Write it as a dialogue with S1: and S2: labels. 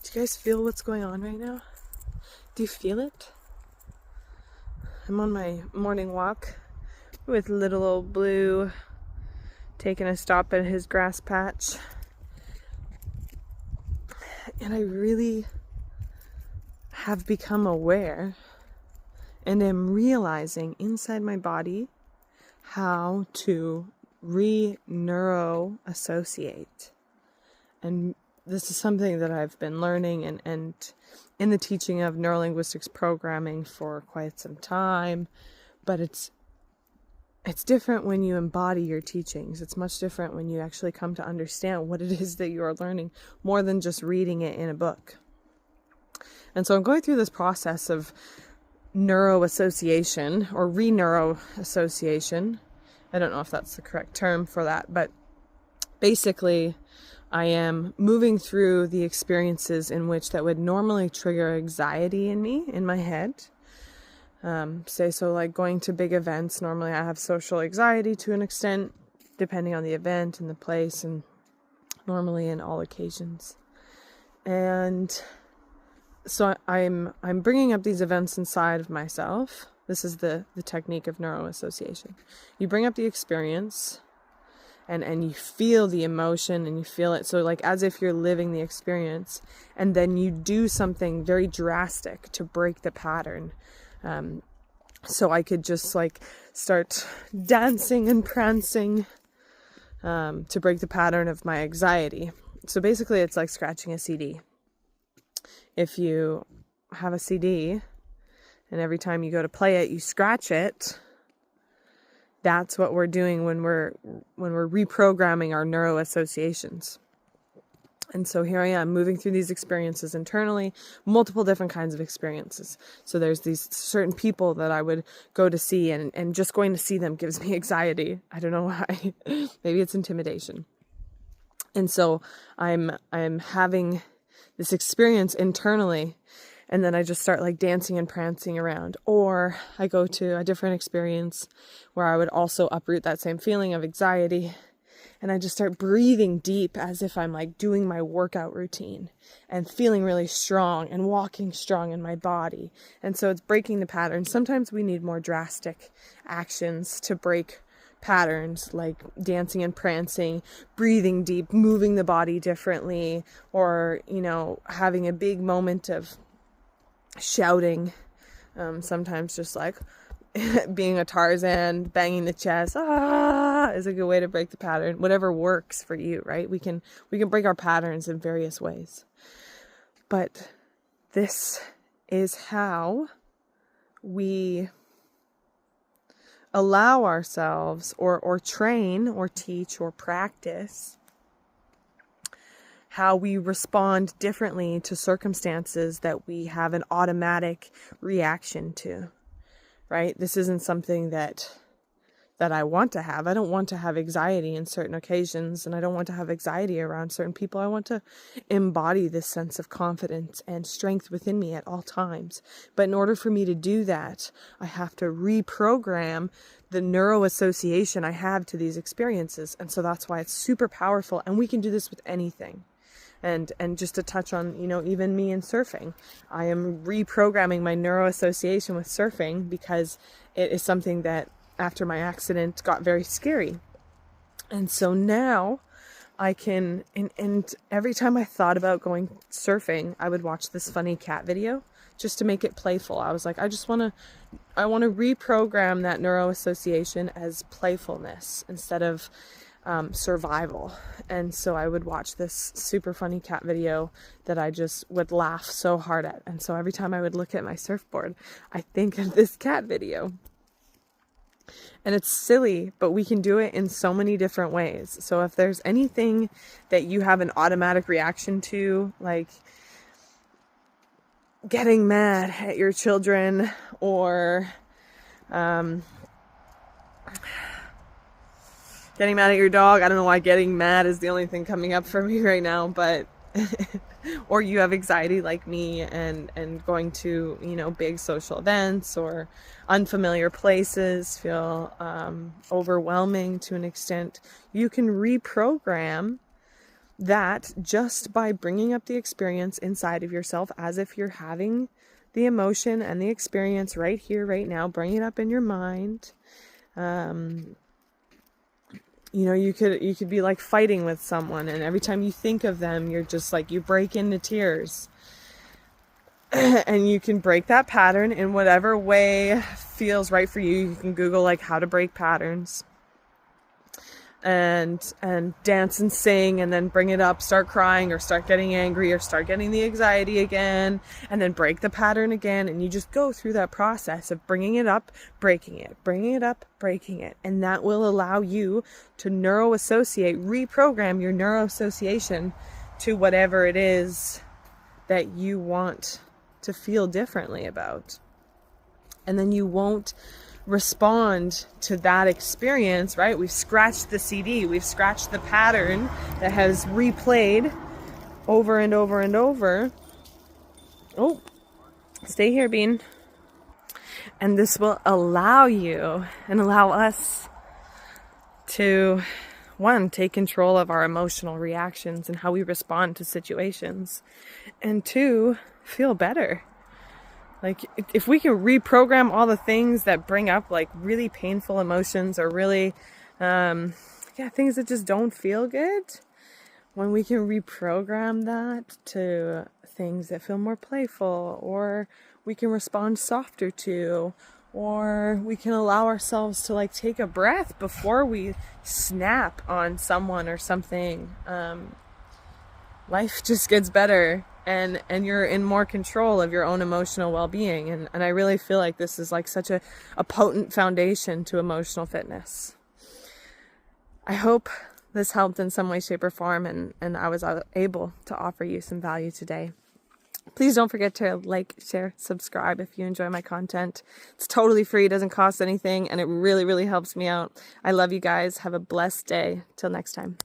S1: Do you guys feel what's going on right now? Do you feel it? I'm on my morning walk with little old Blue taking a stop at his grass patch. And I really have become aware and am realizing inside my body how to neuro-associate. And this is something that I've been learning and in the teaching of neurolinguistics programming for quite some time, but it's different when you embody your teachings. It's much different when you actually come to understand what it is that you are learning, more than just reading it in a book. And so I'm going through this process of neuroassociation or re-neuroassociation. I don't know if that's the correct term for that, but basically I am moving through the experiences in which that would normally trigger anxiety in me, in my head. So like going to big events, normally I have social anxiety to an extent, depending on the event and the place, and normally in all occasions. And so I'm bringing up these events inside of myself. This is the technique of neuroassociation. You bring up the experience, and you feel the emotion and you feel it. So like as if you're living the experience, and then you do something very drastic to break the pattern. So I could just like start dancing and prancing to break the pattern of my anxiety. So basically it's like scratching a CD. If you have a CD and every time you go to play it, you scratch it, that's what we're doing when we're reprogramming our neuroassociations. And so here I am moving through these experiences internally, multiple different kinds of experiences. So there's these certain people that I would go to see, and just going to see them gives me anxiety. I don't know why. Maybe it's intimidation. And so I'm having this experience internally, and then I just start like dancing and prancing around. Or I go to a different experience where I would also uproot that same feeling of anxiety, and I just start breathing deep as if I'm like doing my workout routine and feeling really strong and walking strong in my body. And so it's breaking the pattern. Sometimes we need more drastic actions to break patterns, like dancing and prancing, breathing deep, moving the body differently, or, having a big moment of shouting. Sometimes just like being a Tarzan, banging the chest, is a good way to break the pattern. Whatever works for you, right? We can break our patterns in various ways. But this is how we allow ourselves or train or teach or practice how we respond differently to circumstances that we have an automatic reaction to. Right? This isn't something that I want to have. I don't want to have anxiety in certain occasions, and I don't want to have anxiety around certain people. I want to embody this sense of confidence and strength within me at all times. But in order for me to do that, I have to reprogram the neuroassociation I have to these experiences. And so that's why it's super powerful, and we can do this with anything. And just to touch on, even me in surfing, I am reprogramming my neuroassociation with surfing because it is something that after my accident got very scary. And so now I can, and every time I thought about going surfing, I would watch this funny cat video just to make it playful. I was like, I want to reprogram that neuroassociation as playfulness instead of survival. And so I would watch this super funny cat video that I just would laugh so hard at. And so every time I would look at my surfboard, I think of this cat video. And it's silly, but we can do it in so many different ways. So if there's anything that you have an automatic reaction to, like getting mad at your children, or getting mad at your dog. I don't know why getting mad is the only thing coming up for me right now, but or you have anxiety like me and going to, big social events or unfamiliar places feel overwhelming to an extent. You can reprogram that just by bringing up the experience inside of yourself as if you're having the emotion and the experience right here, right now, bring it up in your mind. You could be like fighting with someone, and every time you think of them, you're just like, you break into tears. And you can break that pattern in whatever way feels right for you. You can Google like how to break patterns, and dance and sing, and then bring it up, start crying or start getting angry or start getting the anxiety again, and then break the pattern again. And you just go through that process of bringing it up, breaking it, bringing it up, breaking it. And that will allow you to reprogram your neuroassociation to whatever it is that you want to feel differently about. And then you won't respond to that experience, right? We've scratched the CD, we've scratched the pattern that has replayed over and over and over. Oh, stay here, Bean. And this will allow you and allow us to, one, take control of our emotional reactions and how we respond to situations, and two, feel better. Like, if we can reprogram all the things that bring up like really painful emotions or really, things that just don't feel good, when we can reprogram that to things that feel more playful, or we can respond softer to, or we can allow ourselves to like take a breath before we snap on someone or something, life just gets better. And you're in more control of your own emotional well-being. And I really feel like this is like such a potent foundation to emotional fitness. I hope this helped in some way, shape, or form, and I was able to offer you some value today. Please don't forget to like, share, subscribe if you enjoy my content. It's totally free, doesn't cost anything, and it really, really helps me out. I love you guys. Have a blessed day. Till next time.